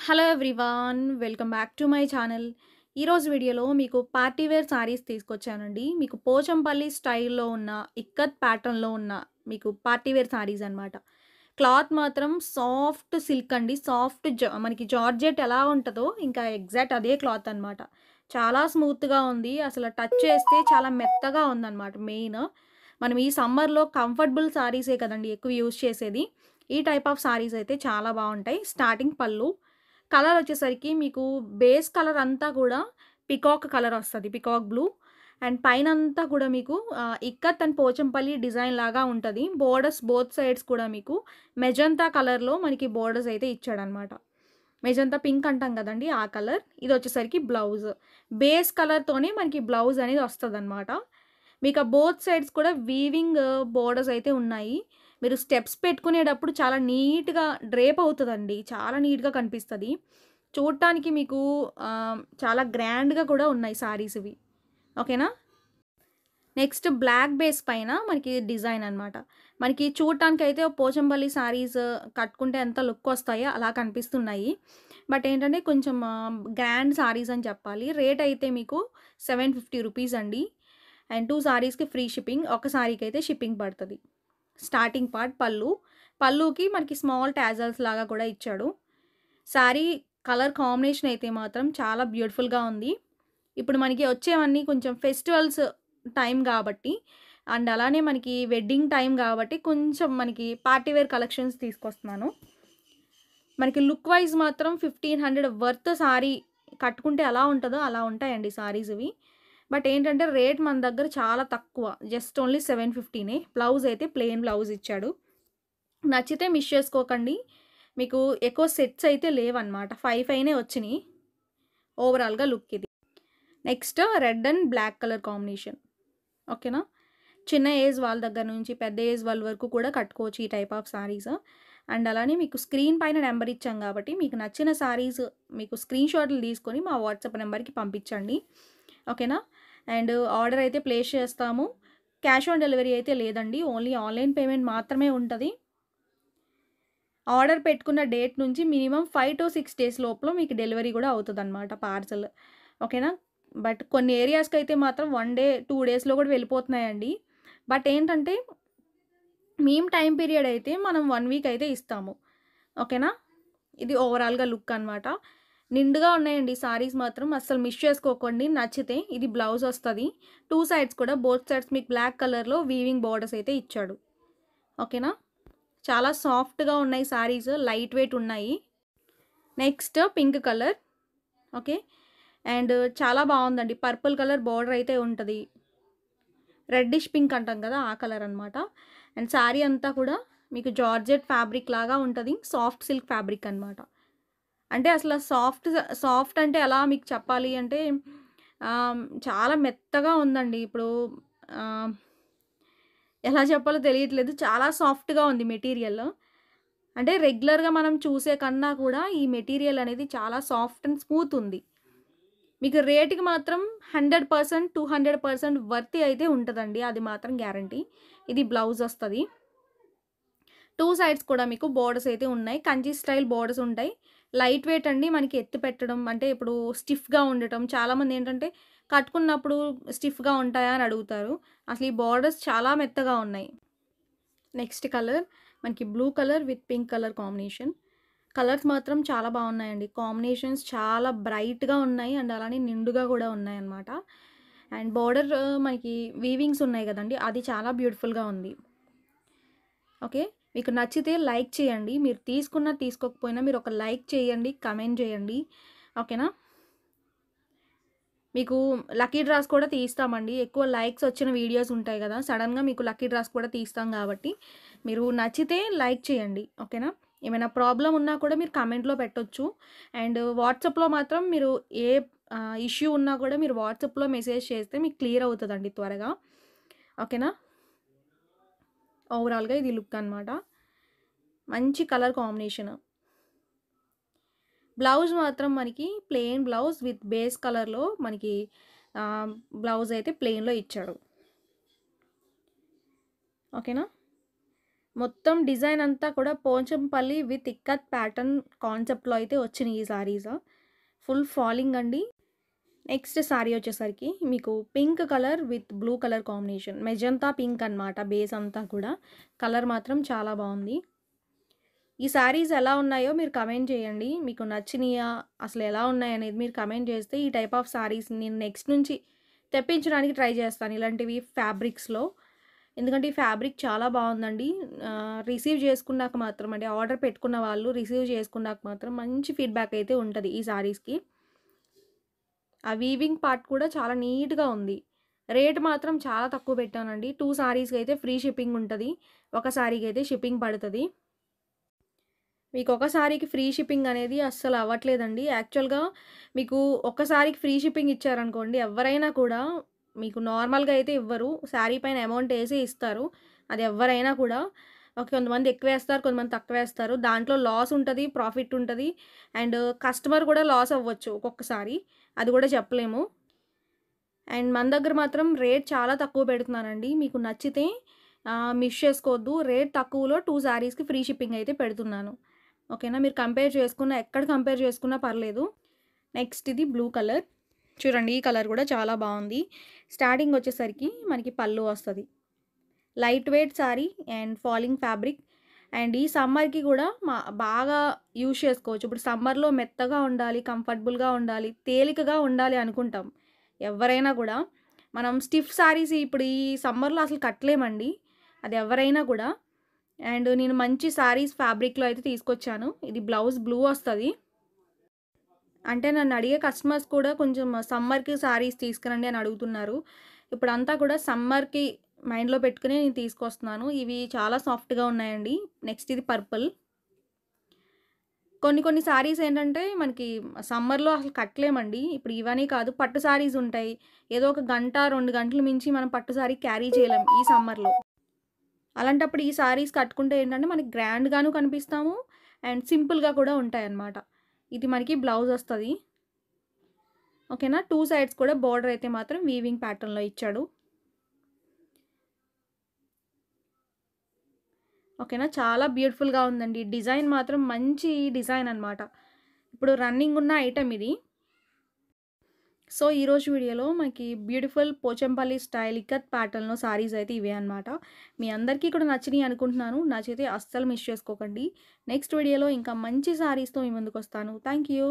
Hello everyone, welcome back to my channel. ఈరోజు వీడియోలో మీకు పార్టీ వేర్ శారీస్ తీసుకొచ్చానండి. మీకు పోచంపల్లి స్టైల్‌లో ఉన్న, ఇక్కత్ ప్యాటర్న్‌లో ఉన్న మీకు పార్టీ వేర్ శారీస్ అనమాట. క్లాత్ మాత్రం సాఫ్ట్ సిల్క్ అండి. సాఫ్ట్ మనకి జార్జెట్ ఎలా ఉంటదో ఇంకా ఎగ్జాక్ట్ అదే క్లాత్ అనమాట. చాలా స్మూత్‌గా ఉంది. అసలు టచ్ చేస్తే చాలా మెత్తగా ఉందనమాట మెయిన్. మనం ఈ సమ్మర్‌లో కంఫర్టబుల్ శారీసే కదండీ ఎక్కువ యూజ్ చేసేది. ఈ టైప్ ఆఫ్ శారీస్ అయితే చాలా బావుంటాయి. స్టార్టింగ్ పళ్ళు. కలర్ వచ్చేసరికి మీకు బేస్ కలర్ అంతా కూడా పికాక్ కలర్ వస్తది. Peacock blue. అండ్ పైనంతా కూడా మీకు ఇక్కత్ అండ్ పోచంపల్లి డిజైన్ లాగా ఉంటది. బోర్డర్స్ బోత్ సైడ్స్ కూడా మీకు మెజంతా కలర్‌లో మనకి బోర్డర్స్ అయితే ఇచ్చాడనమాట. మెజంతా పింక్ అంటాం కదండీ! ఆ కలర్. ఇదొచ్చేసరికి బ్లౌజ్. బేస్ కలర్‌తోనే మనకి బ్లౌజ్ అనేది వస్తదనమాట. మీకు ఆ బోత్ సైడ్స్ కూడా వీవింగ్ బోర్డర్స్ అయితే ఉన్నాయి. మీరు స్టెప్స్ పెట్టుకునేటప్పుడు చాలా నీట్‌గా డ్రేప్ అవుతదండి. చాలా నీట్‌గా కనిపిస్తది. చూడటానికి మీకు చాలా గ్రాండ్‌గా కూడా ఉన్నాయి సారీస్ ఇవి. ఓకేనా? నెక్స్ట్ బ్లాక్ బేస్ పైన మనకి డిజైన్ అనమాట. మనకి చూడటానికైతే పోచంపల్లి సారీస్ కట్టుకుంటే ఎంత లుక్ వస్తాయో అలా కనిపిస్తున్నాయి. బట్ ఏంటంటే కొంచెం గ్రాండ్ సారీస్ అని చెప్పాలి. రేట్ అయితే మీకు రూ. 750 అండి. అండ్ 2 సారీస్‌కి ఫ్రీ షిప్పింగ్. ఒక సారీకైతే షిప్పింగ్ పడతది. స్టార్టింగ్ పార్ట్ పళ్ళు. పళ్ళుకి మనకి స్మాల్ టాజల్స్ లాగా కూడా ఇచ్చాడు. శారీ కలర్ కాంబినేషన్ అయితే మాత్రం చాలా బ్యూటిఫుల్‌గా ఉంది. ఇప్పుడు మనకి వచ్చేవన్నీ కొంచెం ఫెస్టివల్స్ టైం గాబట్టి, అండ్ అలానే మనకి వెడ్డింగ్ టైం గాబట్టి, కొంచెం మనకి పార్టీ వేర్ కలెక్షన్స్ తీసుకొస్తున్నాను. మనకి లుక్ వైజ్ మాత్రం 1500 వర్త్ సారీ కట్టుకుంటే ఎలా ఉంటదో అలా ఉంటాయండి సారీస్ ఇవి. బట్ ఏంటంటే రేట్ మన దగ్గర చాలా తక్కువ. జస్ట్ ఓన్లీ 750నే. బ్లౌజ్ అయితే ప్లెయిన్ బ్లౌజ్ ఇచ్చాడు. నచ్చితే మిస్ చేసుకోకండి. మీకు ఎక్కువ సెట్స్ అయితే లేవన్నమాట. 5 వచ్చినియి. ఓవరాల్‌గా లుక్ ఇది. Next red and black colour combination. ఓకేనా? చిన్న ఏజ్ వాళ్ళ దగ్గర నుంచి పెద్ద ఏజ్ వాళ్ళ వరకు కూడా కట్టుకోవచ్చు ఈ టైప్ ఆఫ్ సారీస్. అండ్ అలానే మీకు స్క్రీన్ పైన నెంబర్ ఇచ్చాం కాబట్టి మీకు నచ్చిన సారీస్ మీకు స్క్రీన్ షాట్లు తీసుకొని మా వాట్సాప్ నెంబర్‌కి పంపించండి. ఓకేనా? అండ్ ఆర్డర్ అయితే ప్లేస్ చేస్తాము. క్యాష్ ఆన్ డెలివరీ అయితే లేదండి. ఓన్లీ ఆన్‌లైన్ పేమెంట్ మాత్రమే ఉంటది. ఆర్డర్ పెట్టుకున్న డేట్ నుంచి మినిమమ్ 5-6 డేస్ లోపల మీకు డెలివరీ కూడా అవుతదనమాట పార్సెల్. ఓకేనా? బట్ కొన్ని ఏరియాస్‌కైతే మాత్రం 1 డే, 2 డేస్‌లో కూడా వెళ్ళిపోతున్నాయండి. బట్ ఏంటంటే మేము టైమ్ పీరియడ్ అయితే మనం 1 వీక్ అయితే ఇస్తాము. ఓకేనా? ఇది ఓవరాల్‌గా లుక్ అనమాట. నిండుగా ఉన్నాయండి సారీస్ మాత్రం అస్సలు మిస్ చేసుకోకండి. నచ్చితే ఇది బ్లౌజ్ వస్తది. 2 సైడ్స్ కూడా బోత్ సైడ్స్ మీకు బ్లాక్ కలర్‌లో వీవింగ్ బోర్డర్స్ అయితే ఇచ్చాడు. ఓకేనా? చాలా సాఫ్ట్‌గా ఉన్నాయి సారీస్. లైట్ వెయిట్ ఉన్నాయి. Next pink colour. Okay. And చాలా బావుందండి. పర్పుల్ కలర్ బోర్డర్ అయితే ఉంటది. రెడ్డిష్ పింక్ అంటాం కదా! ఆ కలర్ అనమాట. అండ్ శారీ అంతా కూడా మీకు జార్జెట్ ఫ్యాబ్రిక్ లాగా ఉంటది. సాఫ్ట్ సిల్క్ ఫ్యాబ్రిక్ అనమాట. అంటే అసల సాఫ్ట్ అంటే ఎలా మీకు చెప్పాలి అంటే చాలా మెత్తగా ఉందండి. ఇప్పుడు ఆహ్, ఎలా చెప్పాలో తెలియట్లేదు. చాలా సాఫ్ట్‌గా ఉంది మెటీరియల్. అంటే రెగ్యులర్‌గా మనం చూసే కన్నా కూడా ఈ మెటీరియల్ అనేది చాలా సాఫ్ట్ అండ్ స్మూత్ ఉంది. మీకు రేట్‌కి మాత్రం 100%, 200% వర్తీ అయితే ఉంటదండి. అది మాత్రం గ్యారంటీ. ఇది బ్లౌజ్ వస్తది. 2 సైడ్స్ కూడా మీకు బోర్డర్స్ అయితే ఉన్నాయి. కంచి స్టైల్ బోర్డర్స్ ఉంటాయి. లైట్ వెయిట్ అండి. మనకి ఎత్తి పెట్టడం అంటే ఇప్పుడు స్టిఫ్‌గా ఉండటం చాలామంది ఏంటంటే కట్టుకున్నప్పుడు స్టిఫ్‌గా ఉంటాయా అని అడుగుతారు. అసలు ఈ బోర్డర్స్ చాలా మెత్తగా ఉన్నాయి. నెక్స్ట్ కలర్ మనకి blue colour with pink colour combination. Colours మాత్రం చాలా బాగున్నాయండి. కాంబినేషన్స్ చాలా బ్రైట్‌గా ఉన్నాయి. అండ్ అలానే నిండుగా కూడా ఉన్నాయన్నమాట. అండ్ బోర్డర్ మనకి వీవింగ్స్ ఉన్నాయి గదండీ! అది చాలా బ్యూటిఫుల్‌గా ఉంది. ఓకే. మీకు నచ్చితే లైక్ చేయండి. మీరు తీసుకున్నా, తీసుకోకపోయినా మీరు ఒక లైక్ చేయండి, కమెంట్ చేయండి. ఓకేనా? మీకు లక్కీ డ్రాస్ కూడా తీస్తామండి. ఎక్కువ లైక్స్ వచ్చిన వీడియోస్ ఉంటాయి గదా! సడెన్‌గా మీకు లక్కీ డ్రాస్ కూడా తీస్తాం గాబట్టి, మీరు నచ్చితే లైక్ చేయండి. ఓకేనా? ఏమైనా ప్రాబ్లమ్ ఉన్నా కూడా మీరు కామెంట్‌లో పెట్టొచ్చు. అండ్ వాట్సాప్‌లో మాత్రం మీరు ఏ ఇష్యూ ఉన్నా కూడా మీరు వాట్సాప్‌లో మెసేజ్ చేస్తే మీకు క్లియర్ అవుతదండి త్వరగా. ఓకేనా? ఓవరాల్‌గా ఇది లుక్ అనమాట. మంచి కలర్ కాంబినేషన్. బ్లౌజ్ మాత్రం మనకి ప్లెయిన్ బ్లౌజ్ విత్ బేస్ కలర్‌లో మనకి బ్లౌజ్ అయితే ప్లెయిన్‌లో ఇచ్చాడు. ఓకేనా? మొత్తం డిజైన్ అంతా కూడా పోచంపల్లి విత్ ఇక్కత్ ప్యాటర్న్ కాన్సెప్ట్‌లో అయితే వచ్చినాయి ఈ సారీస్. ఫుల్ ఫాలింగ్ అండి. నెక్స్ట్ సారీ వచ్చేసరికి మీకు pink colour with blue colour combination. Magenta pink అనమాట బేస్ అంతా కూడా. కలర్ మాత్రం చాలా బావుంది. ఈ సారీస్ ఎలా ఉన్నాయో మీరు కమెంట్ చేయండి. మీకు నచ్చినియా? అసలు ఎలా ఉన్నాయనేది మీరు కమెంట్ చేస్తే ఈ టైప్ ఆఫ్ సారీస్ నేను నెక్స్ట్ నుంచి తెప్పించడానికి ట్రై చేస్తాను. ఇలాంటివి ఫ్యాబ్రిక్స్‌లో. ఎందుకంటే ఈ ఫ్యాబ్రిక్ చాలా బావుందండి. రిసీవ్ చేసుకున్నాక మాత్రం అంటే ఆర్డర్ పెట్టుకున్న వాళ్ళు రిసీవ్ చేసుకున్నాక మాత్రం మంచి ఫీడ్‌బ్యాక్ అయితే ఉంటది ఈ సారీస్‌కి. ఆ వీవింగ్ పార్ట్ కూడా చాలా నీట్‌గా ఉంది. రేట్ మాత్రం చాలా తక్కువ పెట్టానండి. 2 సారీస్‌కైతే ఫ్రీ షిప్పింగ్ ఉంటది. ఒక సారీకైతే షిప్పింగ్ పడతది. మీకు ఒక సారీకి ఫ్రీ షిప్పింగ్ అనేది అస్సలు అవ్వట్లేదండి. యాక్చువల్‌గా మీకు ఒక్క సారీకి ఫ్రీ షిప్పింగ్ ఇచ్చారనుకోండి, ఎవ్వరైనా కూడా మీకు నార్మల్‌గా అయితే ఇవ్వరు. సారీ పైన అమౌంట్ ఏసి ఇస్తారు. అది ఎవ్వరైనా కూడా. కొంతమంది ఎక్కువేస్తారు, కొంతమంది తక్కువేస్తారు. దాంట్లో లాస్ ఉంటది, ప్రాఫిట్ ఉంటది. అండ్ కస్టమర్ కూడా లాస్ అవ్వచ్చు ఒక్కొక్కసారి. అది కూడా చెప్పలేము. అండ్ మన దగ్గర మాత్రం రేట్ చాలా తక్కువ పెడుతున్నానండి. మీకు నచ్చితే మిస్ చేసుకోవద్దు. రేట్ తక్కువలో 2 సారీస్‌కి ఫ్రీ షిప్పింగ్ అయితే పెడుతున్నాను. ఓకేనా? మీరు ఎక్కడ కంపేర్ చేసుకున్నా పర్లేదు. నెక్స్ట్ ఇది బ్లూ కలర్. చూడండి ఈ కలర్ కూడా చాలా బావుంది. స్టార్టింగ్ వచ్చేసరికి మనకి పళ్ళు వస్తది. Light weight sorry and falling fabric. And ఈ సమ్మర్‌కి కూడా బాగా యూజ్ చేసుకోవచ్చు. ఇప్పుడు సమ్మర్‌లో మెత్తగా ఉండాలి, కంఫర్టబుల్‌గా ఉండాలి, తేలికగా ఉండాలి అనుకుంటాం. ఎవ్వరైనా కూడా. మనం స్టిఫ్ సారీస్ ఇప్పుడు ఈ సమ్మర్‌లో అసలు కట్టలేమండి. అది ఎవరైనా కూడా. అండ్ నేను మంచి సారీస్ ఫ్యాబ్రిక్‌లో అయితే తీసుకొచ్చాను. ఇది బ్లౌజ్ బ్లూ వస్తది. అంటే నన్ను అడిగే కస్టమర్స్ కూడా కొంచెం సమ్మర్‌కి సారీస్ తీసుకురండి అని అడుగుతున్నారు. ఇప్పుడంతా కూడా సమ్మర్‌కి మైండ్‌లో పెట్టుకుని నేను తీసుకొస్తున్నాను. ఇవి చాలా సాఫ్ట్‌గా ఉన్నాయండి. నెక్స్ట్ ఇది పర్పుల్. కొన్ని సారీస్ ఏంటంటే మనకి సమ్మర్‌లో అసలు కట్టలేమండి. ఇప్పుడు ఇవని కాదు పట్టు సారీస్ ఉంటాయి. ఏదో ఒక గంట, 2 గంటలు మించి మనం పట్టు సారీ క్యారీ చేయలేం ఈ సమ్మర్‌లో. అలాంటప్పుడు ఈ సారీస్ కట్టుకుంటే ఏంటంటే మనకి గ్రాండ్‌గాను కనిపిస్తాము. అండ్ సింపుల్‌గా కూడా ఉంటాయన్నమాట. ఇది మనకి బ్లౌజ్ వస్తది. ఓకేనా? 2 సైడ్స్ కూడా బోర్డర్ అయితే మాత్రం వీవింగ్ ప్యాటర్న్‌లో ఇచ్చాడు. ఓకేనా? చాలా బ్యూటిఫుల్‌గా ఉందండి. డిజైన్ మాత్రం మంచి డిజైన్ అనమాట. ఇప్పుడు రన్నింగ్ ఉన్న ఐటెమ్ ఇది. సో, ఈరోజు వీడియోలో మనకి బ్యూటిఫుల్ పోచంపల్లి స్టైల్ ఇక్కత్ ప్యాటర్న్‌లో సారీస్ అయితే ఇవే అనమాట. మీ అందరికీ కూడా నచ్చినియి అనుకుంటున్నాను. నచ్చితే అస్సలు మిస్ చేసుకోకండి. నెక్స్ట్ వీడియోలో ఇంకా మంచి సారీస్‌తో మీ ముందుకొస్తాను. Thank you.